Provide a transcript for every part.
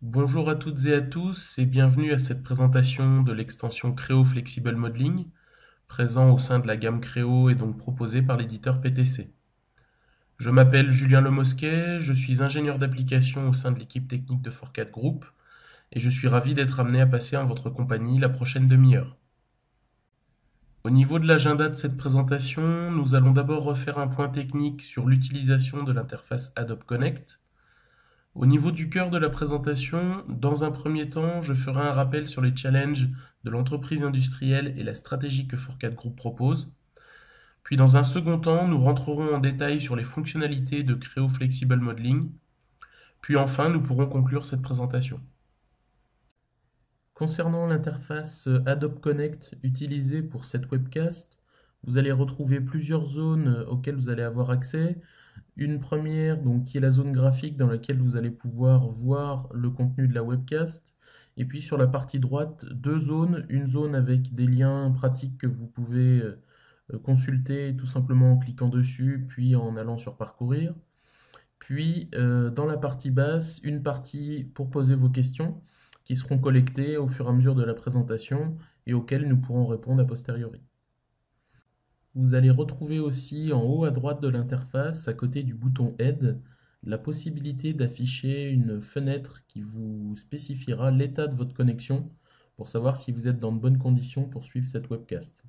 Bonjour à toutes et à tous et bienvenue à cette présentation de l'extension Creo Flexible Modeling, présent au sein de la gamme Creo et donc proposée par l'éditeur PTC. Je m'appelle Julien Lemosquet, je suis ingénieur d'application au sein de l'équipe technique de Fourcade Group et je suis ravi d'être amené à passer en votre compagnie la prochaine demi-heure. Au niveau de l'agenda de cette présentation, nous allons d'abord refaire un point technique sur l'utilisation de l'interface Adobe Connect. Au niveau du cœur de la présentation, dans un premier temps, je ferai un rappel sur les challenges de l'entreprise industrielle et la stratégie que Fourcade Group propose. Puis dans un second temps, nous rentrerons en détail sur les fonctionnalités de Creo Flexible Modeling. Puis enfin, nous pourrons conclure cette présentation. Concernant l'interface Adobe Connect utilisée pour cette webcast, vous allez retrouver plusieurs zones auxquelles vous allez avoir accès. Une première, donc, qui est la zone graphique dans laquelle vous allez pouvoir voir le contenu de la webcast. Et puis sur la partie droite, deux zones. Une zone avec des liens pratiques que vous pouvez consulter tout simplement en cliquant dessus, puis en allant sur Parcourir. Puis dans la partie basse, une partie pour poser vos questions qui seront collectées au fur et à mesure de la présentation et auxquelles nous pourrons répondre a posteriori. Vous allez retrouver aussi en haut à droite de l'interface, à côté du bouton Aide, la possibilité d'afficher une fenêtre qui vous spécifiera l'état de votre connexion pour savoir si vous êtes dans de bonnes conditions pour suivre cette webcast.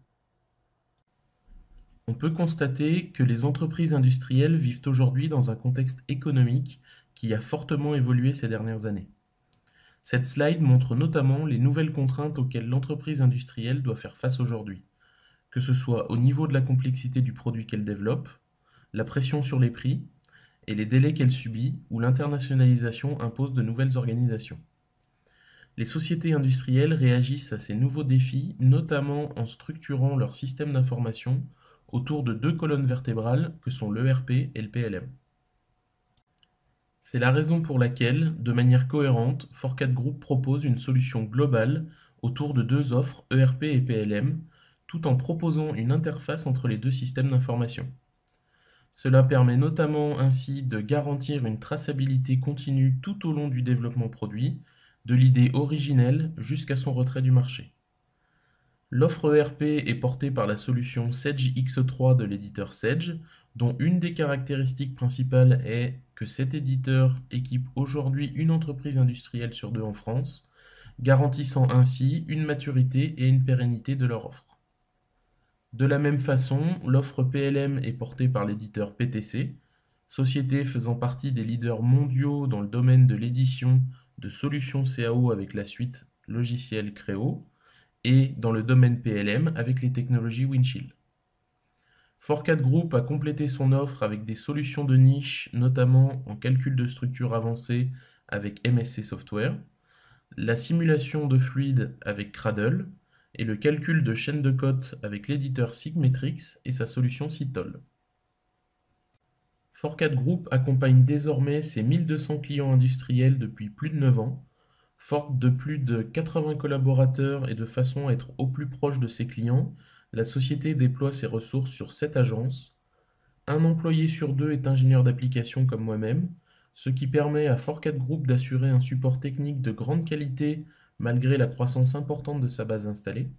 On peut constater que les entreprises industrielles vivent aujourd'hui dans un contexte économique qui a fortement évolué ces dernières années. Cette slide montre notamment les nouvelles contraintes auxquelles l'entreprise industrielle doit faire face aujourd'hui, que ce soit au niveau de la complexité du produit qu'elle développe, la pression sur les prix et les délais qu'elle subit ou l'internationalisation impose de nouvelles organisations. Les sociétés industrielles réagissent à ces nouveaux défis, notamment en structurant leur système d'information autour de deux colonnes vertébrales que sont l'ERP et le PLM. C'est la raison pour laquelle, de manière cohérente, Fourcade Group propose une solution globale autour de deux offres ERP et PLM, tout en proposant une interface entre les deux systèmes d'information. Cela permet notamment ainsi de garantir une traçabilité continue tout au long du développement produit, de l'idée originelle jusqu'à son retrait du marché. L'offre ERP est portée par la solution Sage X3 de l'éditeur Sage, dont une des caractéristiques principales est que cet éditeur équipe aujourd'hui une entreprise industrielle sur deux en France, garantissant ainsi une maturité et une pérennité de leur offre. De la même façon, l'offre PLM est portée par l'éditeur PTC, société faisant partie des leaders mondiaux dans le domaine de l'édition de solutions CAO avec la suite logicielle Creo, et dans le domaine PLM avec les technologies Windchill. Fourcade Group a complété son offre avec des solutions de niche, notamment en calcul de structure avancée avec MSC Software, la simulation de fluide avec Cradle, et le calcul de chaîne de cote avec l'éditeur Sigmetrix et sa solution Citol. Fourcade Group accompagne désormais ses 1200 clients industriels depuis plus de 9 ans, forte de plus de 80 collaborateurs et de façon à être au plus proche de ses clients, la société déploie ses ressources sur 7 agences. Un employé sur deux est ingénieur d'application comme moi-même, ce qui permet à Fourcade Group d'assurer un support technique de grande qualité malgré la croissance importante de sa base installée.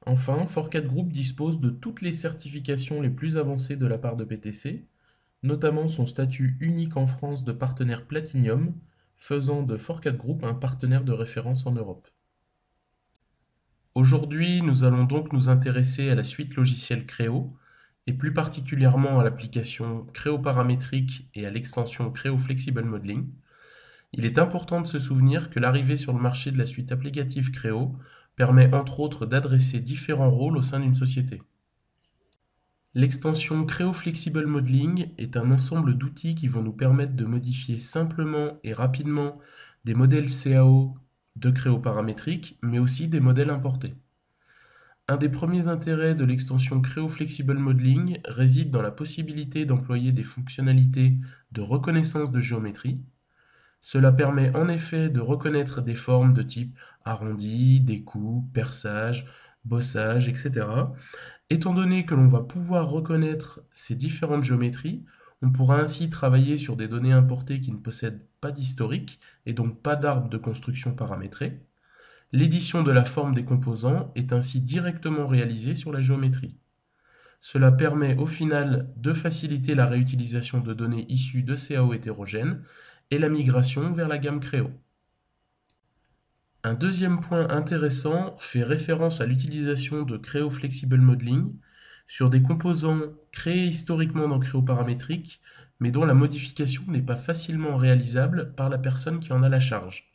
Enfin, Fourcade Group dispose de toutes les certifications les plus avancées de la part de PTC, notamment son statut unique en France de partenaire Platinium, faisant de Fourcade Group un partenaire de référence en Europe. Aujourd'hui, nous allons donc nous intéresser à la suite logicielle Creo, et plus particulièrement à l'application Creo Paramétrique et à l'extension Creo Flexible Modeling. Il est important de se souvenir que l'arrivée sur le marché de la suite applicative Creo permet entre autres d'adresser différents rôles au sein d'une société. L'extension Creo Flexible Modeling est un ensemble d'outils qui vont nous permettre de modifier simplement et rapidement des modèles CAO de Creo paramétrique, mais aussi des modèles importés. Un des premiers intérêts de l'extension Creo Flexible Modeling réside dans la possibilité d'employer des fonctionnalités de reconnaissance de géométrie. Cela permet en effet de reconnaître des formes de type arrondi, découpe, perçage, bossage, etc. Étant donné que l'on va pouvoir reconnaître ces différentes géométries, On pourra ainsi travailler sur des données importées qui ne possèdent pas d'historique et donc pas d'arbre de construction paramétré. L'édition de la forme des composants est ainsi directement réalisée sur la géométrie. Cela permet au final de faciliter la réutilisation de données issues de CAO hétérogènes et la migration vers la gamme Creo. Un deuxième point intéressant fait référence à l'utilisation de Creo Flexible Modeling sur des composants créés historiquement dans Creo paramétrique, mais dont la modification n'est pas facilement réalisable par la personne qui en a la charge.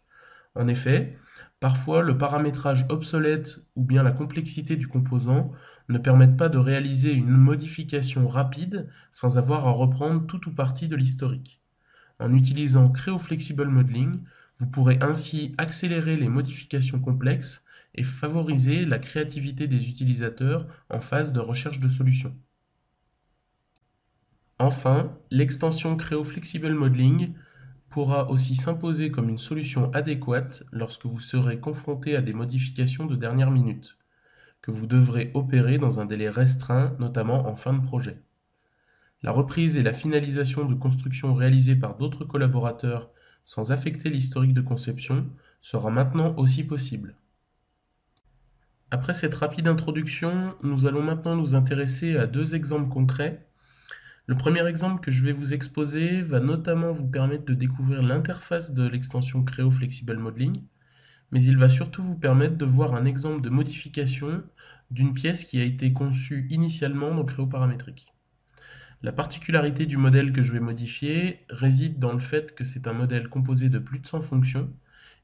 En effet, parfois le paramétrage obsolète ou bien la complexité du composant ne permettent pas de réaliser une modification rapide sans avoir à reprendre tout ou partie de l'historique. En utilisant Creo Flexible Modeling, vous pourrez ainsi accélérer les modifications complexes et favoriser la créativité des utilisateurs en phase de recherche de solutions. Enfin, l'extension Creo Flexible Modeling pourra aussi s'imposer comme une solution adéquate lorsque vous serez confronté à des modifications de dernière minute, que vous devrez opérer dans un délai restreint, notamment en fin de projet. La reprise et la finalisation de constructions réalisées par d'autres collaborateurs sans affecter l'historique de conception sera maintenant aussi possible. Après cette rapide introduction, nous allons maintenant nous intéresser à deux exemples concrets. Le premier exemple que je vais vous exposer va notamment vous permettre de découvrir l'interface de l'extension Creo Flexible Modeling, mais il va surtout vous permettre de voir un exemple de modification d'une pièce qui a été conçue initialement dans Creo paramétrique. La particularité du modèle que je vais modifier réside dans le fait que c'est un modèle composé de plus de 100 fonctions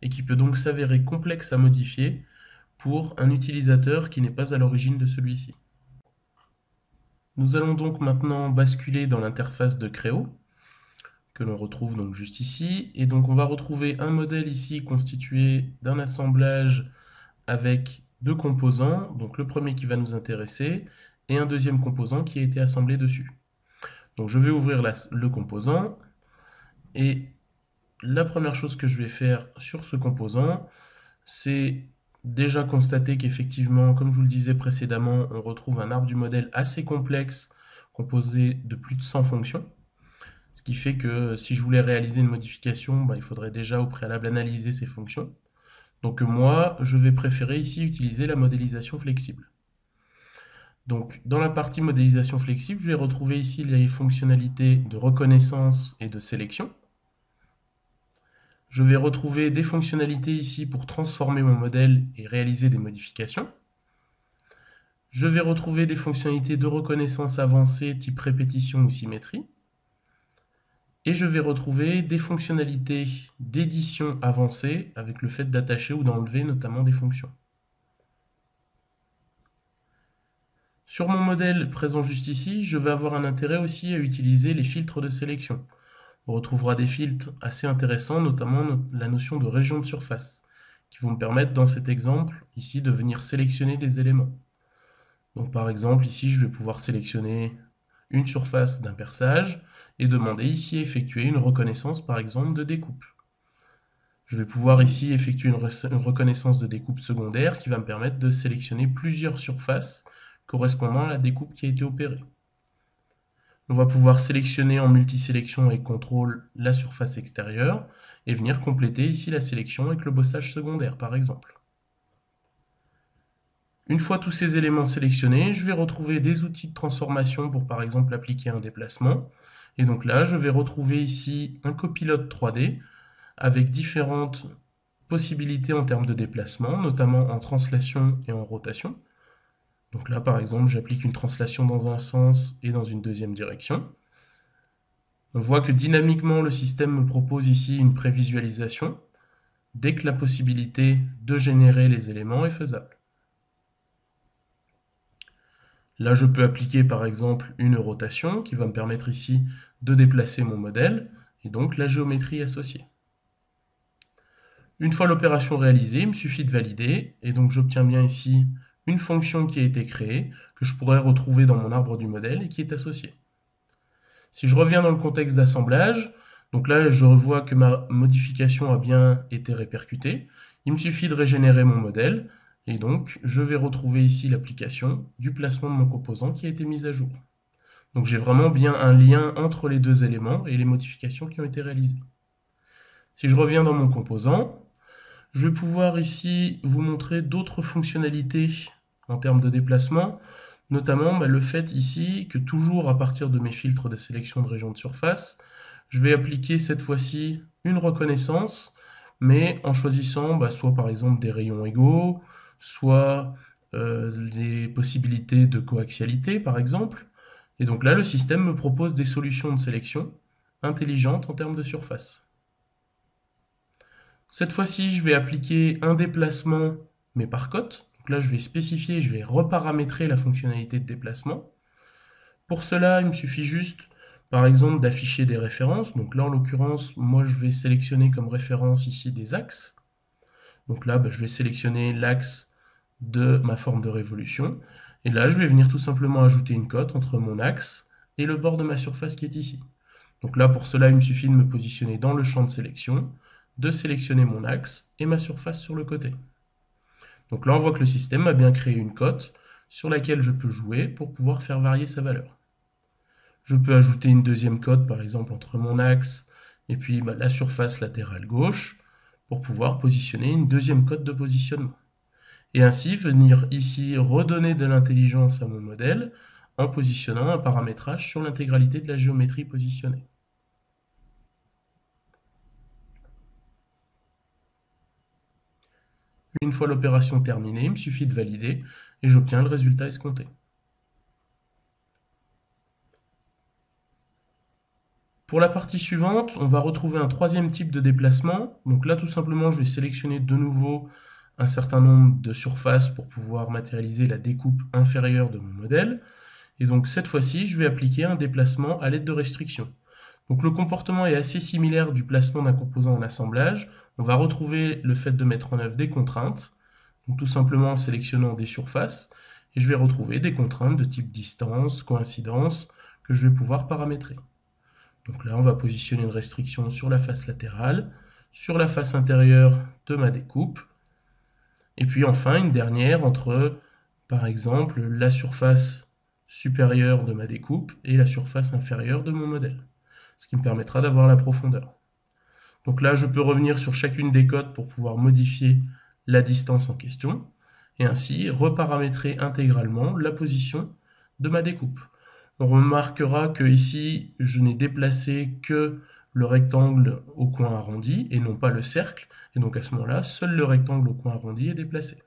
et qui peut donc s'avérer complexe à modifier pour un utilisateur qui n'est pas à l'origine de celui-ci. Nous allons donc maintenant basculer dans l'interface de Creo, que l'on retrouve donc juste ici, et donc on va retrouver un modèle ici constitué d'un assemblage avec deux composants, donc le premier qui va nous intéresser, et un deuxième composant qui a été assemblé dessus. Donc je vais ouvrir le composant, et la première chose que je vais faire sur ce composant, c'est déjà constater qu'effectivement, comme je vous le disais précédemment, on retrouve un arbre du modèle assez complexe, composé de plus de 100 fonctions. Ce qui fait que si je voulais réaliser une modification, il faudrait déjà au préalable analyser ces fonctions. Donc moi, je vais préférer ici utiliser la modélisation flexible. Donc dans la partie modélisation flexible, je vais retrouver ici les fonctionnalités de reconnaissance et de sélection. Je vais retrouver des fonctionnalités ici pour transformer mon modèle et réaliser des modifications. Je vais retrouver des fonctionnalités de reconnaissance avancées type répétition ou symétrie. Et je vais retrouver des fonctionnalités d'édition avancées avec le fait d'attacher ou d'enlever notamment des fonctions. Sur mon modèle présent juste ici, je vais avoir un intérêt aussi à utiliser les filtres de sélection. On retrouvera des filtres assez intéressants, notamment la notion de région de surface, qui vont me permettre dans cet exemple ici de venir sélectionner des éléments. Donc par exemple ici je vais pouvoir sélectionner une surface d'un perçage et demander ici à effectuer une reconnaissance par exemple de découpe. Je vais pouvoir ici effectuer une reconnaissance de découpe secondaire qui va me permettre de sélectionner plusieurs surfaces correspondant à la découpe qui a été opérée. On va pouvoir sélectionner en multisélection avec contrôle la surface extérieure et venir compléter ici la sélection avec le bossage secondaire par exemple. Une fois tous ces éléments sélectionnés, je vais retrouver des outils de transformation pour par exemple appliquer un déplacement. Et donc là, je vais retrouver ici un copilote 3D avec différentes possibilités en termes de déplacement, notamment en translation et en rotation. Donc là, par exemple, j'applique une translation dans un sens et dans une deuxième direction. On voit que dynamiquement, le système me propose ici une prévisualisation dès que la possibilité de générer les éléments est faisable. Là, je peux appliquer par exemple une rotation qui va me permettre ici de déplacer mon modèle et donc la géométrie associée. Une fois l'opération réalisée, il me suffit de valider et donc j'obtiens bien ici une fonction qui a été créée que je pourrais retrouver dans mon arbre du modèle et qui est associée. Si je reviens dans le contexte d'assemblage, donc là je revois que ma modification a bien été répercutée. Il me suffit de régénérer mon modèle et donc je vais retrouver ici l'application du placement de mon composant qui a été mise à jour. Donc j'ai vraiment bien un lien entre les deux éléments et les modifications qui ont été réalisées. Si je reviens dans mon composant, je vais pouvoir ici vous montrer d'autres fonctionnalités en termes de déplacement, notamment le fait ici que toujours à partir de mes filtres de sélection de région de surface, je vais appliquer cette fois-ci une reconnaissance, mais en choisissant soit par exemple des rayons égaux, soit les possibilités de coaxialité par exemple. Et donc là, le système me propose des solutions de sélection intelligentes en termes de surface. Cette fois-ci, je vais appliquer un déplacement, mais par cote. Donc là, je vais spécifier, je vais reparamétrer la fonctionnalité de déplacement. Pour cela, il me suffit juste, par exemple, d'afficher des références. Donc là, en l'occurrence, moi, je vais sélectionner comme référence ici des axes. Donc là, je vais sélectionner l'axe de ma forme de révolution. Et là, je vais venir tout simplement ajouter une cote entre mon axe et le bord de ma surface qui est ici. Donc là, pour cela, il me suffit de me positionner dans le champ de sélection, de sélectionner mon axe et ma surface sur le côté. Donc là, on voit que le système a bien créé une cote sur laquelle je peux jouer pour pouvoir faire varier sa valeur. Je peux ajouter une deuxième cote, par exemple, entre mon axe et puis la surface latérale gauche, pour pouvoir positionner une deuxième cote de positionnement. Et ainsi venir ici redonner de l'intelligence à mon modèle en positionnant un paramétrage sur l'intégralité de la géométrie positionnée. Une fois l'opération terminée, il me suffit de valider et j'obtiens le résultat escompté. Pour la partie suivante, on va retrouver un troisième type de déplacement. Donc là, tout simplement, je vais sélectionner de nouveau un certain nombre de surfaces pour pouvoir matérialiser la découpe inférieure de mon modèle. Et donc cette fois-ci, je vais appliquer un déplacement à l'aide de restrictions. Donc le comportement est assez similaire du placement d'un composant en assemblage. On va retrouver le fait de mettre en œuvre des contraintes, donc tout simplement en sélectionnant des surfaces, et je vais retrouver des contraintes de type distance, coïncidence, que je vais pouvoir paramétrer. Donc là, on va positionner une restriction sur la face latérale, sur la face intérieure de ma découpe, et puis enfin une dernière entre, par exemple, la surface supérieure de ma découpe et la surface inférieure de mon modèle, ce qui me permettra d'avoir la profondeur. Donc là, je peux revenir sur chacune des cotes pour pouvoir modifier la distance en question, et ainsi reparamétrer intégralement la position de ma découpe. On remarquera que ici, je n'ai déplacé que le rectangle au coin arrondi et non pas le cercle, et donc à ce moment-là, seul le rectangle au coin arrondi est déplacé.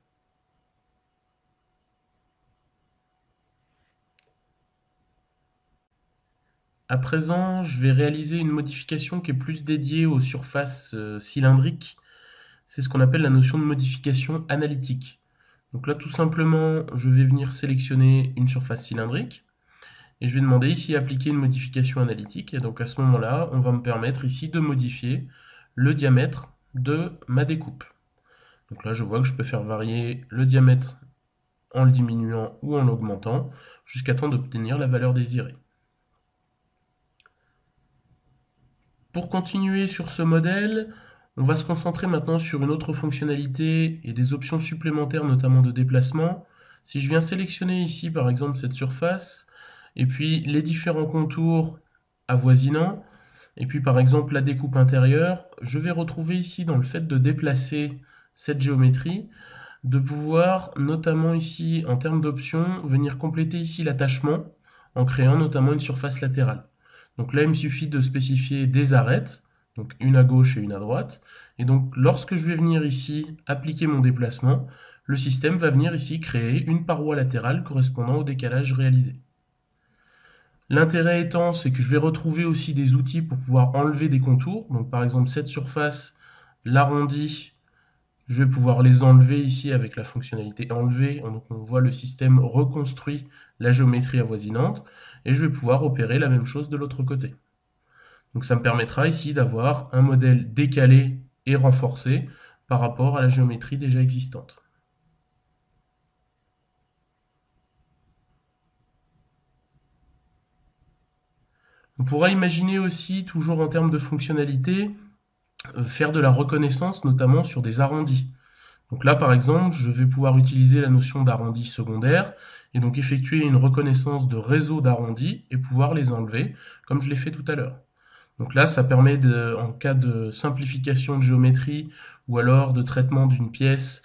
À présent, je vais réaliser une modification qui est plus dédiée aux surfaces cylindriques. C'est ce qu'on appelle la notion de modification analytique. Donc là, tout simplement, je vais venir sélectionner une surface cylindrique et je vais demander ici appliquer une modification analytique. Et donc à ce moment-là, on va me permettre ici de modifier le diamètre de ma découpe. Donc là, je vois que je peux faire varier le diamètre en le diminuant ou en l'augmentant jusqu'à temps d'obtenir la valeur désirée. Pour continuer sur ce modèle, on va se concentrer maintenant sur une autre fonctionnalité et des options supplémentaires, notamment de déplacement. Si je viens sélectionner ici, par exemple, cette surface, et puis les différents contours avoisinants, et puis par exemple la découpe intérieure, je vais retrouver ici dans le fait de déplacer cette géométrie, de pouvoir notamment ici, en termes d'options, venir compléter ici l'attachement en créant notamment une surface latérale. Donc là, il me suffit de spécifier des arêtes, donc une à gauche et une à droite. Et donc, lorsque je vais venir ici appliquer mon déplacement, le système va venir ici créer une paroi latérale correspondant au décalage réalisé. L'intérêt étant, c'est que je vais retrouver aussi des outils pour pouvoir enlever des contours. Donc par exemple, cette surface, l'arrondi, je vais pouvoir les enlever ici avec la fonctionnalité enlever. Donc on voit le système reconstruit la géométrie avoisinante. Et je vais pouvoir opérer la même chose de l'autre côté. Donc ça me permettra ici d'avoir un modèle décalé et renforcé par rapport à la géométrie déjà existante. On pourra imaginer aussi, toujours en termes de fonctionnalité, faire de la reconnaissance, notamment sur des arrondis. Donc là, par exemple, je vais pouvoir utiliser la notion d'arrondi secondaire et donc effectuer une reconnaissance de réseaux d'arrondis et pouvoir les enlever, comme je l'ai fait tout à l'heure. Donc là, ça permet, en cas de simplification de géométrie ou alors de traitement d'une pièce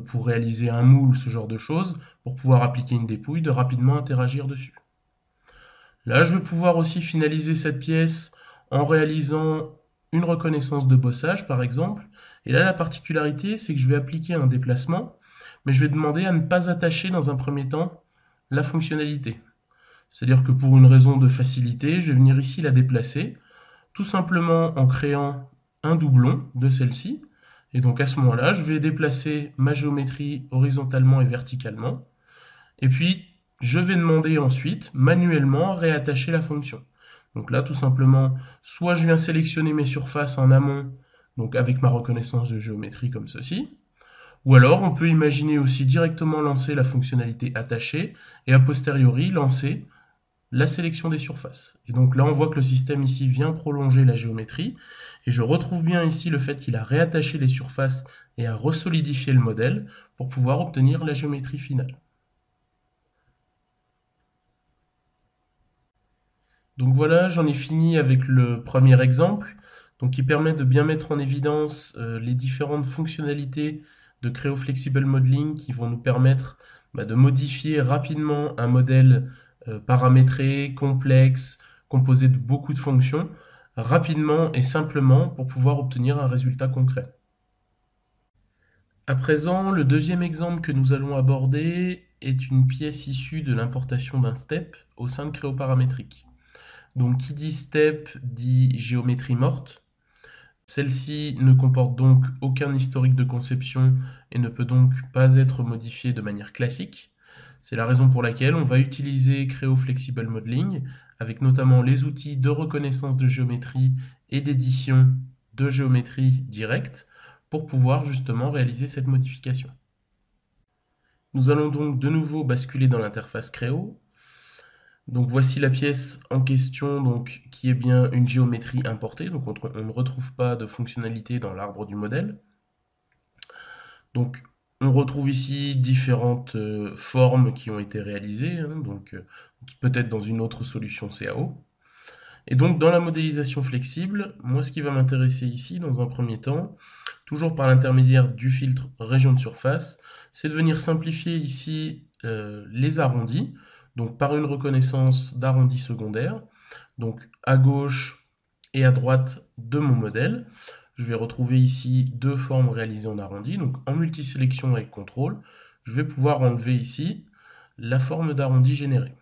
pour réaliser un moule ou ce genre de choses, pour pouvoir appliquer une dépouille, de rapidement interagir dessus. Là, je vais pouvoir aussi finaliser cette pièce en réalisant une reconnaissance de bossage, par exemple. Et là, la particularité, c'est que je vais appliquer un déplacement, mais je vais demander à ne pas attacher dans un premier temps la fonctionnalité. C'est-à-dire que pour une raison de facilité, je vais venir ici la déplacer, tout simplement en créant un doublon de celle-ci. Et donc à ce moment-là, je vais déplacer ma géométrie horizontalement et verticalement. Et puis, je vais demander ensuite, manuellement, à réattacher la fonction. Donc là, tout simplement, soit je viens sélectionner mes surfaces en amont, donc avec ma reconnaissance de géométrie comme ceci, ou alors on peut imaginer aussi directement lancer la fonctionnalité attachée et a posteriori lancer la sélection des surfaces. Et donc là, on voit que le système ici vient prolonger la géométrie, et je retrouve bien ici le fait qu'il a réattaché les surfaces et a resolidifié le modèle pour pouvoir obtenir la géométrie finale. Donc voilà, j'en ai fini avec le premier exemple, donc qui permet de bien mettre en évidence les différentes fonctionnalités de Creo Flexible Modeling qui vont nous permettre de modifier rapidement un modèle paramétré, complexe, composé de beaucoup de fonctions, rapidement et simplement pour pouvoir obtenir un résultat concret. À présent, le deuxième exemple que nous allons aborder est une pièce issue de l'importation d'un step au sein de Creo Paramétrique. Donc qui dit step dit géométrie morte. Celle-ci ne comporte donc aucun historique de conception et ne peut donc pas être modifiée de manière classique. C'est la raison pour laquelle on va utiliser Creo Flexible Modeling avec notamment les outils de reconnaissance de géométrie et d'édition de géométrie directe pour pouvoir justement réaliser cette modification. Nous allons donc de nouveau basculer dans l'interface Creo. Donc voici la pièce en question, donc, qui est bien une géométrie importée, donc on ne retrouve pas de fonctionnalité dans l'arbre du modèle. Donc on retrouve ici différentes formes qui ont été réalisées, hein, donc peut-être dans une autre solution CAO. Et donc dans la modélisation flexible, moi ce qui va m'intéresser ici dans un premier temps, toujours par l'intermédiaire du filtre région de surface, c'est de venir simplifier ici les arrondis, donc par une reconnaissance d'arrondis secondaires, donc à gauche et à droite de mon modèle. Je vais retrouver ici deux formes réalisées en arrondi, donc en multisélection avec contrôle, je vais pouvoir enlever ici la forme d'arrondi générée.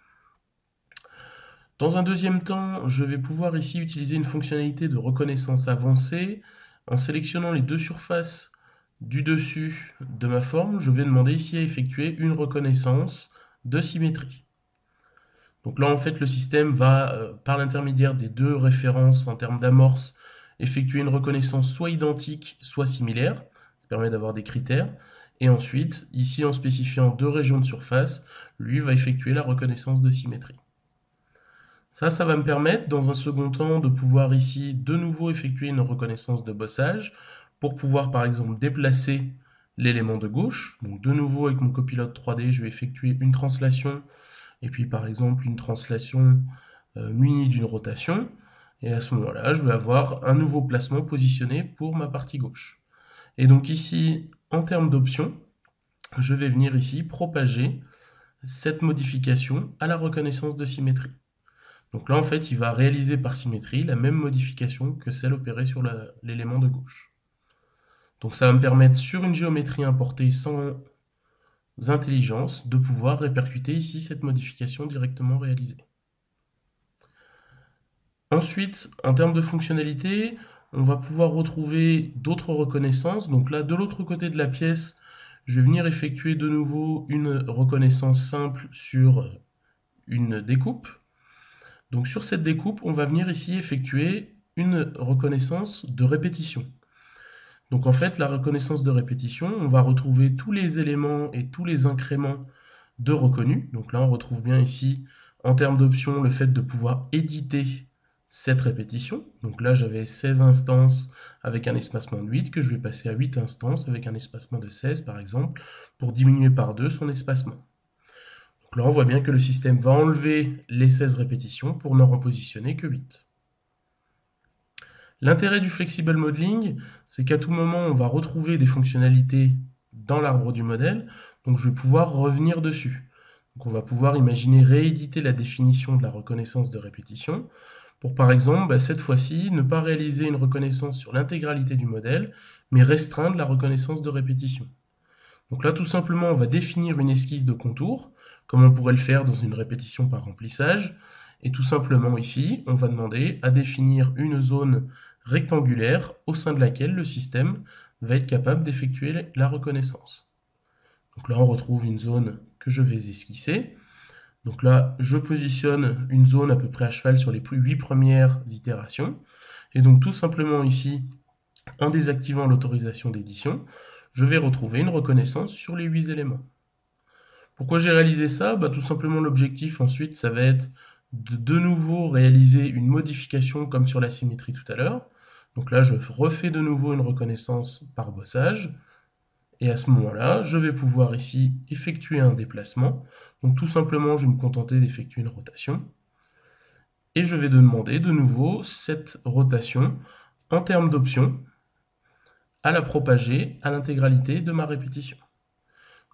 Dans un deuxième temps, je vais pouvoir ici utiliser une fonctionnalité de reconnaissance avancée. En sélectionnant les deux surfaces du dessus de ma forme, je vais demander ici à effectuer une reconnaissance de symétrie. Donc là, en fait, le système va, par l'intermédiaire des deux références en termes d'amorce, effectuer une reconnaissance soit identique, soit similaire. Ça permet d'avoir des critères. Et ensuite, ici, en spécifiant deux régions de surface, lui va effectuer la reconnaissance de symétrie. Ça va me permettre, dans un second temps, de pouvoir ici, de nouveau, effectuer une reconnaissance de bossage pour pouvoir, par exemple, déplacer l'élément de gauche. Donc, de nouveau, avec mon copilote 3D, je vais effectuer une translation et puis, par exemple, une translation munie d'une rotation. Et à ce moment-là, je vais avoir un nouveau placement positionné pour ma partie gauche. Et donc ici, en termes d'options, je vais venir ici propager cette modification à la reconnaissance de symétrie. Donc là, en fait, il va réaliser par symétrie la même modification que celle opérée sur l'élément de gauche. Donc ça va me permettre, sur une géométrie importée sans intelligence, de pouvoir répercuter ici cette modification directement réalisée. Ensuite, en termes de fonctionnalité, on va pouvoir retrouver d'autres reconnaissances. Donc là, de l'autre côté de la pièce, je vais venir effectuer de nouveau une reconnaissance simple sur une découpe. Donc sur cette découpe, on va venir ici effectuer une reconnaissance de répétition. Donc en fait, la reconnaissance de répétition, on va retrouver tous les éléments et tous les incréments de reconnus. Donc là, on retrouve bien ici, en termes d'options, le fait de pouvoir éditer 7 répétitions. Donc là, j'avais 16 instances avec un espacement de 8, que je vais passer à 8 instances avec un espacement de 16, par exemple, pour diminuer par 2 son espacement. Donc là, on voit bien que le système va enlever les 16 répétitions pour n'en repositionner que 8. L'intérêt du flexible modeling, c'est qu'à tout moment, on va retrouver des fonctionnalités dans l'arbre du modèle, donc je vais pouvoir revenir dessus. Donc on va pouvoir imaginer rééditer la définition de la reconnaissance de répétition, pour par exemple, cette fois-ci, ne pas réaliser une reconnaissance sur l'intégralité du modèle, mais restreindre la reconnaissance de répétition. Donc là, tout simplement, on va définir une esquisse de contour, comme on pourrait le faire dans une répétition par remplissage, et tout simplement ici, on va demander à définir une zone rectangulaire au sein de laquelle le système va être capable d'effectuer la reconnaissance. Donc là, on retrouve une zone que je vais esquisser. Donc là, je positionne une zone à peu près à cheval sur les 8 premières itérations. Et donc tout simplement ici, en désactivant l'autorisation d'édition, je vais retrouver une reconnaissance sur les 8 éléments. Pourquoi j'ai réalisé ça? Tout simplement l'objectif ensuite, ça va être de nouveau réaliser une modification comme sur la symétrie tout à l'heure. Donc là, je refais de nouveau une reconnaissance par bossage. Et à ce moment-là, je vais pouvoir ici effectuer un déplacement. Donc tout simplement, je vais me contenter d'effectuer une rotation. Et je vais demander de nouveau cette rotation en termes d'options à la propager à l'intégralité de ma répétition.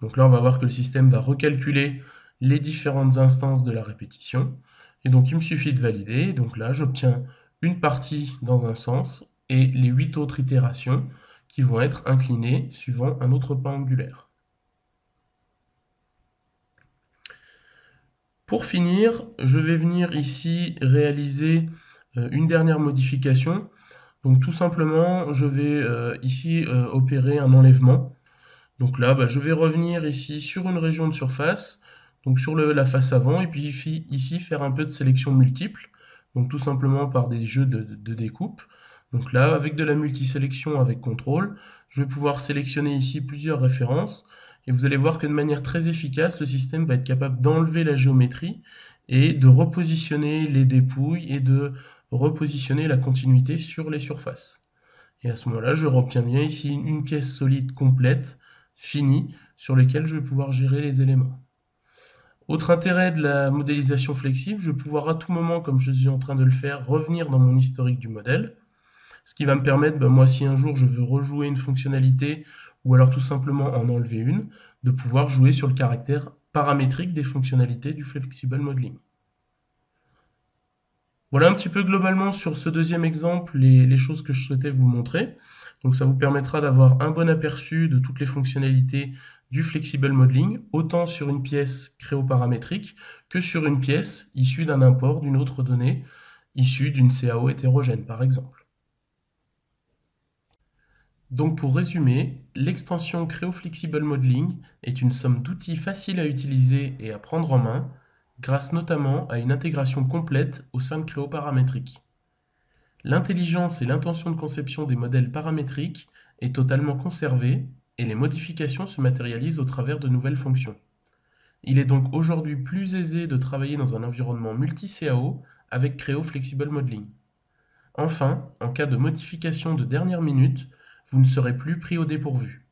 Donc là, on va voir que le système va recalculer les différentes instances de la répétition. Et donc, il me suffit de valider. Donc là, j'obtiens une partie dans un sens et les 8 autres itérations qui vont être inclinées suivant un autre pas angulaire. Pour finir, je vais venir ici réaliser une dernière modification. Donc tout simplement, je vais ici opérer un enlèvement. Donc là, je vais revenir ici sur une région de surface, donc sur la face avant, et puis ici faire un peu de sélection multiple, donc tout simplement par des jeux de découpe. Donc là, avec de la multisélection avec contrôle, je vais pouvoir sélectionner ici plusieurs références, et vous allez voir que de manière très efficace, le système va être capable d'enlever la géométrie et de repositionner les dépouilles et de repositionner la continuité sur les surfaces. Et à ce moment-là, je obtiens bien ici une pièce solide complète, finie, sur lesquelles je vais pouvoir gérer les éléments. Autre intérêt de la modélisation flexible, je vais pouvoir à tout moment, comme je suis en train de le faire, revenir dans mon historique du modèle, ce qui va me permettre, moi si un jour je veux rejouer une fonctionnalité, ou alors tout simplement en enlever une, de pouvoir jouer sur le caractère paramétrique des fonctionnalités du Flexible Modeling. Voilà un petit peu globalement sur ce deuxième exemple les choses que je souhaitais vous montrer. Donc ça vous permettra d'avoir un bon aperçu de toutes les fonctionnalités du Flexible Modeling, autant sur une pièce créoparamétrique que sur une pièce issue d'un import d'une autre donnée, issue d'une CAO hétérogène par exemple. Donc pour résumer, l'extension CreoFlexible Modeling est une somme d'outils faciles à utiliser et à prendre en main, grâce notamment à une intégration complète au sein de Creo paramétrique. L'intelligence et l'intention de conception des modèles paramétriques est totalement conservée et les modifications se matérialisent au travers de nouvelles fonctions. Il est donc aujourd'hui plus aisé de travailler dans un environnement multi-CAO avec Creo Flexible Modeling. Enfin, en cas de modification de dernière minute, vous ne serez plus pris au dépourvu.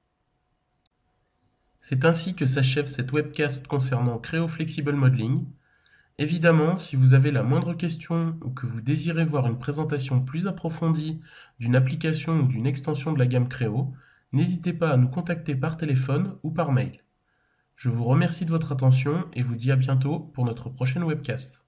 C'est ainsi que s'achève cette webcast concernant Creo Flexible Modeling. Évidemment, si vous avez la moindre question ou que vous désirez voir une présentation plus approfondie d'une application ou d'une extension de la gamme Creo, n'hésitez pas à nous contacter par téléphone ou par mail. Je vous remercie de votre attention et vous dis à bientôt pour notre prochaine webcast.